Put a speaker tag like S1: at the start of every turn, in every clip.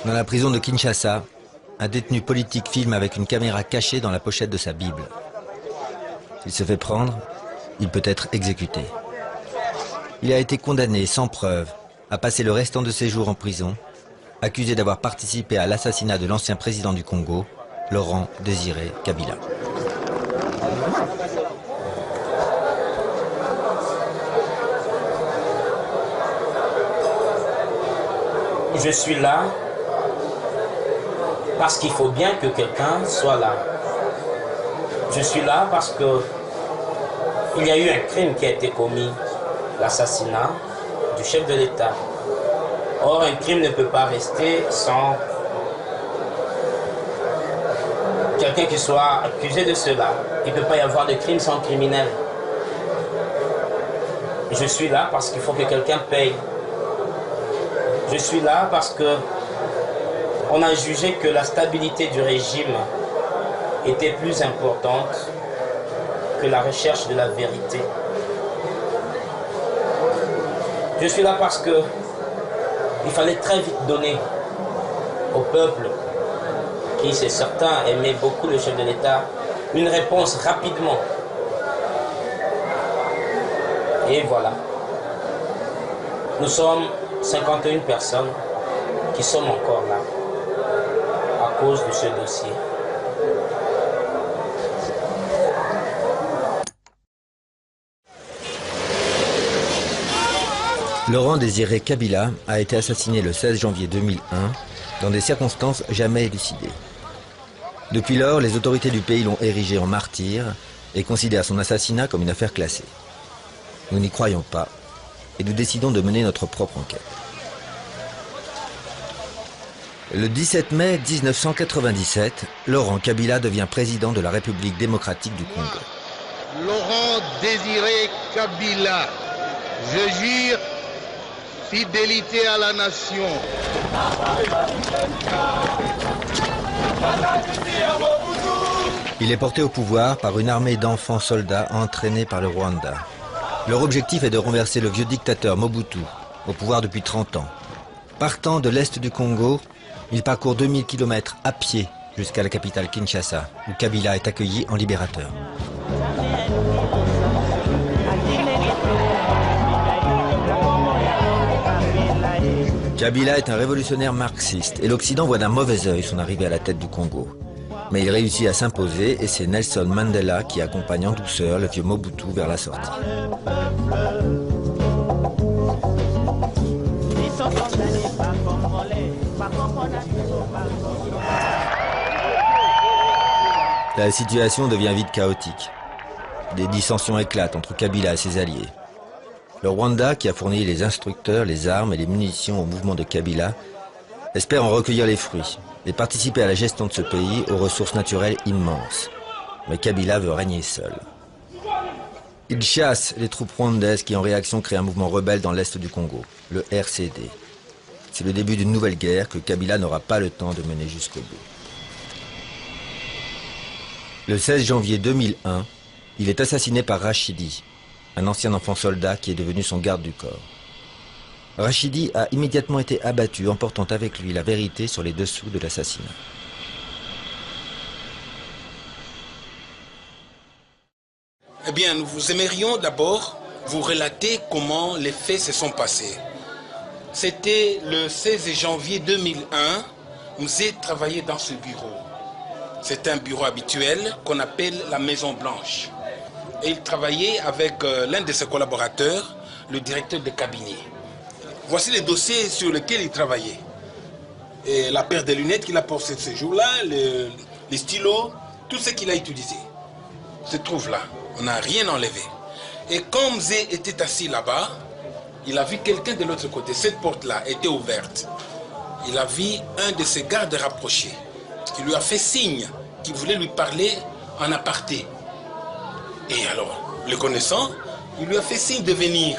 S1: Dans la prison de Kinshasa, un détenu politique filme avec une caméra cachée dans la pochette de sa Bible. S'il se fait prendre, il peut être exécuté. Il a été condamné sans preuve à passer le restant de ses jours en prison, accusé d'avoir participé à l'assassinat de l'ancien président du Congo, Laurent Désiré Kabila.
S2: Je suis là parce qu'il faut bien que quelqu'un soit là. Je suis là parce que il y a eu un crime qui a été commis, l'assassinat du chef de l'État. Or, un crime ne peut pas rester sans quelqu'un qui soit accusé de cela. Il ne peut pas y avoir de crime sans criminel. Je suis là parce qu'il faut que quelqu'un paye. Je suis là parce que on a jugé que la stabilité du régime était plus importante que la recherche de la vérité. Je suis là parce que il fallait très vite donner au peuple, qui c'est certain aimait beaucoup le chef de l'État, une réponse rapidement. Et voilà. Nous sommes 51 personnes qui sommes encore là à cause de ce dossier.
S1: Laurent Désiré Kabila a été assassiné le 16 janvier 2001 dans des circonstances jamais élucidées. Depuis lors, les autorités du pays l'ont érigé en martyr et considèrent son assassinat comme une affaire classée. Nous n'y croyons pas et nous décidons de mener notre propre enquête. Le 17 mai 1997, Laurent Kabila devient président de la République démocratique du Congo.
S3: Laurent Désiré Kabila, je jure fidélité à la nation.
S1: Il est porté au pouvoir par une armée d'enfants soldats entraînés par le Rwanda. Leur objectif est de renverser le vieux dictateur Mobutu, au pouvoir depuis 30 ans. Partant de l'est du Congo, il parcourt 2000 km à pied jusqu'à la capitale Kinshasa, où Kabila est accueilli en libérateur. Kabila est un révolutionnaire marxiste et l'Occident voit d'un mauvais œil son arrivée à la tête du Congo. Mais il réussit à s'imposer et c'est Nelson Mandela qui accompagne en douceur le vieux Mobutu vers la sortie. La situation devient vite chaotique. Des dissensions éclatent entre Kabila et ses alliés. Le Rwanda, qui a fourni les instructeurs, les armes et les munitions au mouvement de Kabila, espère en recueillir les fruits et participer à la gestion de ce pays aux ressources naturelles immenses. Mais Kabila veut régner seul. Il chasse les troupes rwandaises qui, en réaction, créent un mouvement rebelle dans l'est du Congo, le RCD. C'est le début d'une nouvelle guerre que Kabila n'aura pas le temps de mener jusqu'au bout. Le 16 janvier 2001, il est assassiné par Rachidi, un ancien enfant soldat qui est devenu son garde du corps. Rachidi a immédiatement été abattu, emportant avec lui la vérité sur les dessous de l'assassinat.
S4: Eh bien, nous aimerions d'abord vous relater comment les faits se sont passés. C'était le 16 janvier 2001, Mzé travaillait dans ce bureau. C'est un bureau habituel qu'on appelle la Maison Blanche. Et il travaillait avec l'un de ses collaborateurs, le directeur de cabinet. Voici les dossiers sur lesquels il travaillait. Et la paire de lunettes qu'il a portées ce jour-là, les stylos, tout ce qu'il a utilisé se trouve là. On n'a rien enlevé. Et quand Mzé était assis là-bas, il a vu quelqu'un de l'autre côté. Cette porte-là était ouverte. Il a vu un de ses gardes rapprochés qui lui a fait signe qu'il voulait lui parler en aparté. Et alors, le connaissant, il lui a fait signe de venir.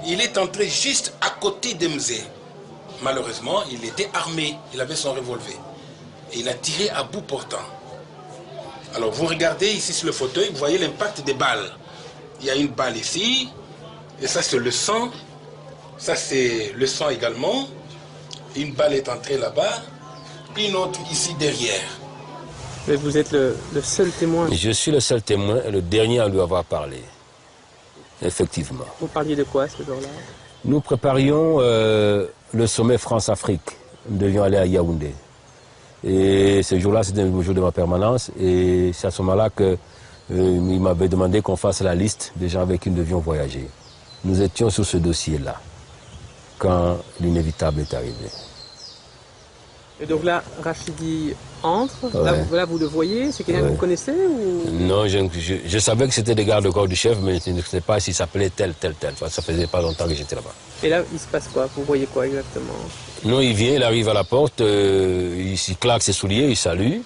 S4: Il est entré juste à côté de Mzé. Malheureusement, il était armé, il avait son revolver. Et il a tiré à bout portant. Alors vous regardez ici sur le fauteuil, vous voyez l'impact des balles. Il y a une balle ici, et ça c'est le sang. Ça c'est le sang également. Une balle est entrée là-bas, une autre ici derrière.
S5: Mais vous êtes le seul témoin.
S6: Je suis le seul témoin et le dernier à lui avoir parlé. Effectivement.
S5: Vous parliez de quoi ce jour-là?
S6: Nous préparions le sommet France-Afrique. Nous devions aller à Yaoundé. Et ce jour-là, c'était le jour de ma permanence. Et c'est à ce moment-là qu'il m'avait demandé qu'on fasse la liste des gens avec qui nous devions voyager. Nous étions sur ce dossier-là, quand l'inévitable est arrivé.
S5: Et donc là, Rachidi entre,
S6: Ouais.
S5: là vous le voyez, c'est quelqu'un que vous connaissez ou...
S6: Non, je savais que c'était des gardes-corps du chef, mais je ne sais pas s'il s'appelait tel. Enfin, ça faisait pas longtemps que j'étais là-bas.
S5: Et là, il se passe quoi? Vous voyez quoi exactement?
S6: Non, il vient, il arrive à la porte, il claque ses souliers, il salue.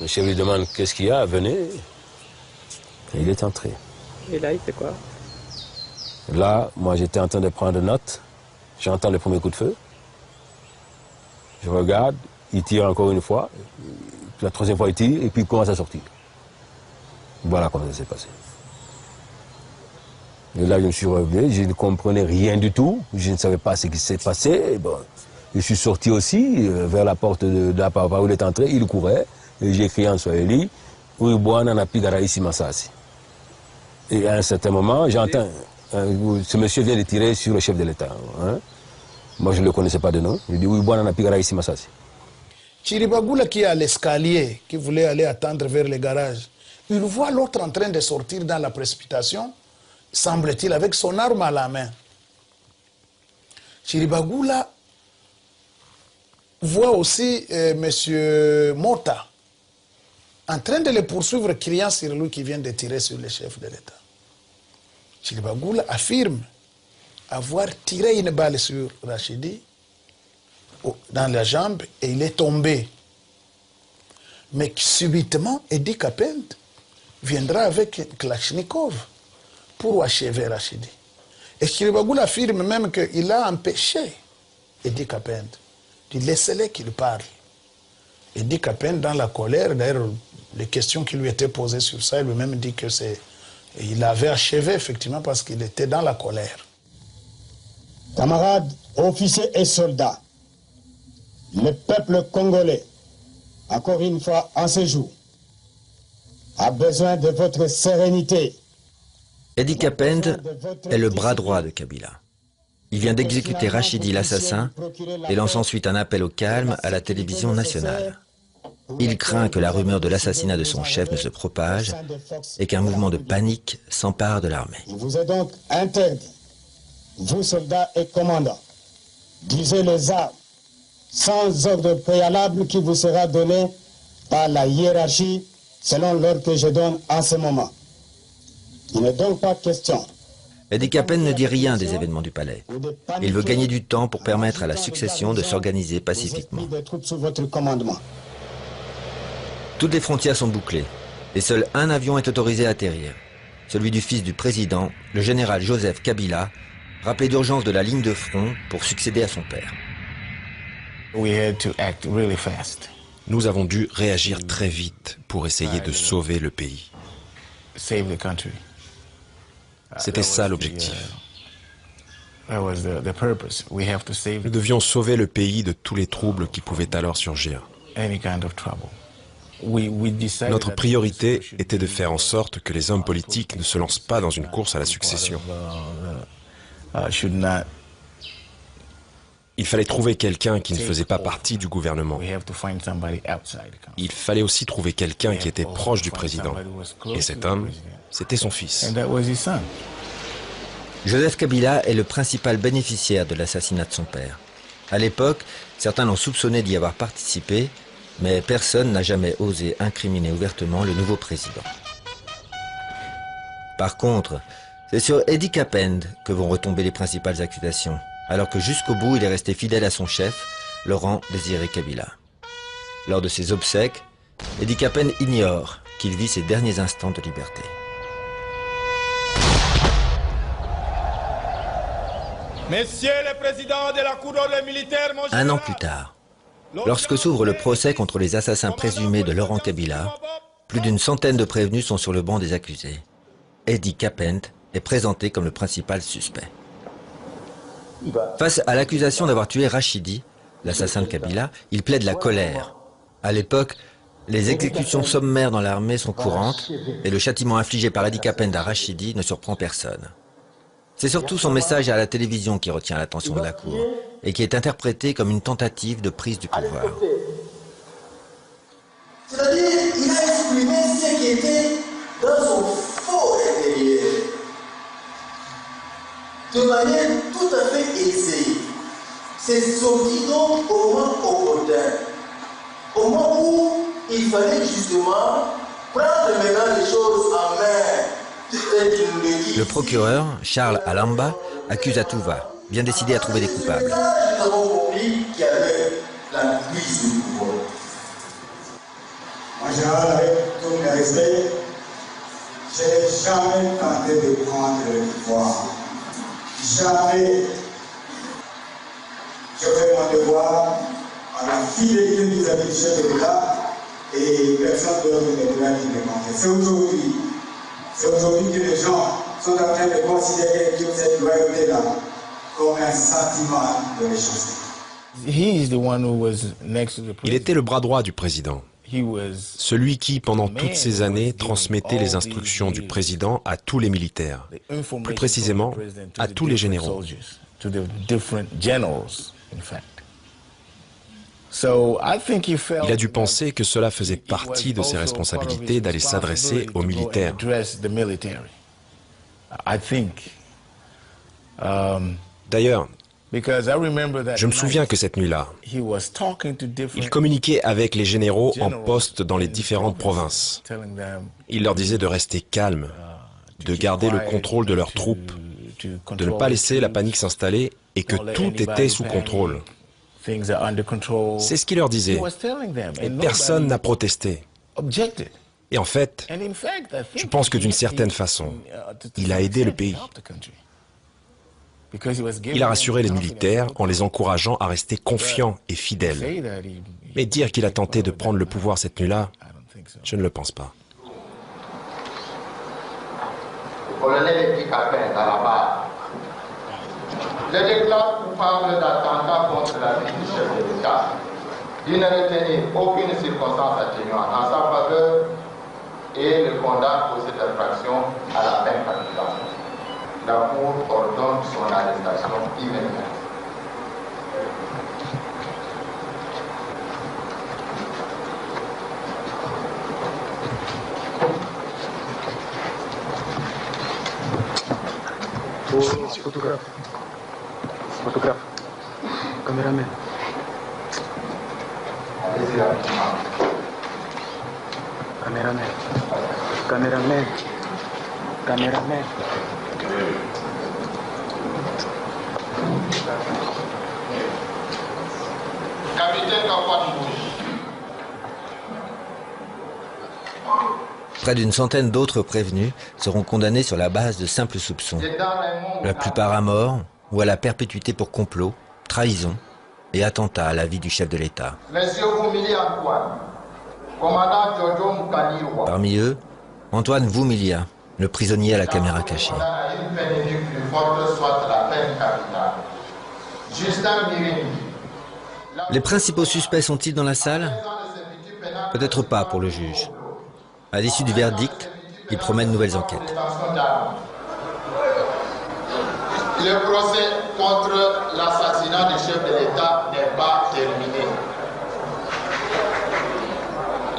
S6: Le chef lui demande qu'est-ce qu'il y a, venez. Et il est entré.
S5: Et là, il fait quoi?
S6: Là, moi j'étais en train de prendre note, j'entends le premier coup de feu. Je regarde, il tire encore une fois, la troisième fois il tire, et puis il commence à sortir. Voilà comment ça s'est passé. Et là, je me suis revenu, je ne comprenais rien du tout, je ne savais pas ce qui s'est passé. Et bon, je suis sorti aussi vers la porte de la par où il est entré, il courait, et j'ai crié en Swahili, Uibwana na pigara ici Masasi. Et à un certain moment, j'entends, ce monsieur vient de tirer sur le chef de l'État. Hein? Moi, je ne le connaissais pas de nom. Je dis, Uibwana na pigara ici Masasi.
S7: Chiribagula qui est à l'escalier, qui voulait aller attendre vers le garage, il voit l'autre en train de sortir dans la précipitation, semble-t-il, avec son arme à la main. Chiribagula voit aussi M. Mota en train de le poursuivre, criant sur lui qui vient de tirer sur le chef de l'État. Chiribagula affirme avoir tiré une balle sur Rachidi dans la jambe et il est tombé. Mais subitement, Edi Kapend viendra avec un Kalachnikov pour achever Rachidi. Et Chiribagula affirme même qu'il a empêché Edi Kapend de laisser qu'il parle. Edi Kapend, dans la colère, d'ailleurs, les questions qui lui étaient posées sur ça, il lui-même dit que il avait achevé effectivement parce qu'il était dans la colère.
S8: Camarades, officiers et soldats, le peuple congolais, encore une fois en ce jour, a besoin de votre sérénité.
S1: Edi Kapend est le bras droit de Kabila. Il vient d'exécuter Rachidi l'assassin et lance ensuite un appel au calme à la télévision nationale. Il craint que la rumeur de l'assassinat de son chef ne se propage et qu'un mouvement de panique s'empare de l'armée.
S8: Il vous est donc interdit, vous soldats et commandants, d'user les armes sans ordre préalable qui vous sera donné par la hiérarchie selon l'ordre que je donne en ce moment. Il n'est donc pas question.
S1: Edi Kapend ne dit rien des événements du palais. Il veut gagner du temps pour permettre à la succession de s'organiser pacifiquement.
S8: Des troupes sous votre commandement.
S1: Toutes les frontières sont bouclées et seul un avion est autorisé à atterrir. Celui du fils du président, le général Joseph Kabila, rappelé d'urgence de la ligne de front pour succéder à son père.
S9: Nous avons dû réagir très vite pour essayer de sauver le pays. C'était ça l'objectif. Nous devions sauver le pays de tous les troubles qui pouvaient alors surgir. Notre priorité était de faire en sorte que les hommes politiques ne se lancent pas dans une course à la succession. Il fallait trouver quelqu'un qui ne faisait pas partie du gouvernement. Il fallait aussi trouver quelqu'un qui était proche du président. Et cet homme, c'était son fils.
S1: Joseph Kabila est le principal bénéficiaire de l'assassinat de son père. À l'époque, certains l'ont soupçonné d'y avoir participé, mais personne n'a jamais osé incriminer ouvertement le nouveau président. Par contre, c'est sur Edi Kapend que vont retomber les principales accusations, alors que jusqu'au bout il est resté fidèle à son chef, Laurent Désiré Kabila. Lors de ses obsèques, Edi Kapend ignore qu'il vit ses derniers instants de liberté.
S10: Messieurs les présidents de la Cour d'ordre militaire, mon général,
S1: Un an plus tard, lorsque s'ouvre le procès contre les assassins présumés de Laurent Kabila, plus d'une centaine de prévenus sont sur le banc des accusés. Eddie Kapent est présenté comme le principal suspect. Face à l'accusation d'avoir tué Rachidi, l'assassin de Kabila, il plaide la colère. À l'époque, les exécutions sommaires dans l'armée sont courantes et le châtiment infligé par Eddie Kapent à Rachidi ne surprend personne. C'est surtout son message à la télévision qui retient l'attention de la Cour et qui est interprété comme une tentative de prise du pouvoir.
S11: C'est-à-dire, il a exprimé ce qui était dans son fort intérieur, de manière tout à fait aisée. C'est sorti donc au moment opportun, au moment où il fallait justement prendre maintenant les choses en main.
S1: Le procureur, Charles Alamba, accuse à tout va, bien décidé à trouver des coupables.
S11: Nous avons compris qu'il y avait la prise du pouvoir.
S8: En général, avec tout mes respects, je n'ai jamais tenté de prendre le pouvoir. Jamais. Je fais mon devoir à la fidélité vis-à-vis du chef de l'État et personne d'autre ne doit y demander. C'est aujourd'hui que les gens sont en train de considérer toute cette loyauté-là comme un sentiment de méchanceté.
S9: Il était le bras droit du président. Celui qui, pendant toutes ces années, transmettait les instructions du président à tous les militaires, plus précisément à tous les généraux. Il a dû penser que cela faisait partie de ses responsabilités d'aller s'adresser aux militaires. D'ailleurs, je me souviens que cette nuit-là, il communiquait avec les généraux en poste dans les différentes provinces. Il leur disait de rester calmes, de garder le contrôle de leurs troupes, de ne pas laisser la panique s'installer et que tout était sous contrôle. C'est ce qu'il leur disait. Et personne n'a protesté. Et en fait, je pense que d'une certaine façon, il a aidé le pays. Il a rassuré les militaires en les encourageant à rester confiants et fidèles. Mais dire qu'il a tenté de prendre le pouvoir cette nuit-là, je ne le pense pas.
S12: Le colonel Eddie Kapent à la barre. Le déclare coupable d'attentat contre la vie du chef de l'État. Il ne retenait aucune circonstance atténuante en sa faveur et le condamne pour cette infraction à la peine capitale. La Cour ordonne son arrestation immédiate.
S5: Photographe. Photographe. Caméraman.
S12: Allez-y rapidement.
S5: Caméraman. Caméraman. Caméraman.
S12: Capitaine Kakwatmouche.
S1: Près d'une centaine d'autres prévenus seront condamnés sur la base de simples soupçons. La plupart à mort ou à la perpétuité pour complot, trahison et attentat à la vie du chef de l'État. Parmi eux, Antoine Voumilia, le prisonnier à la caméra cachée. Les principaux suspects sont-ils dans la salle? Peut-être pas pour le juge. À l'issue du verdict, il promet de nouvelles enquêtes.
S12: Le procès contre l'assassinat du chef de l'État n'est pas terminé.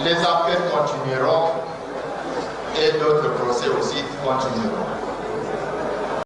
S12: Les appels continueront et d'autres procès aussi continueront.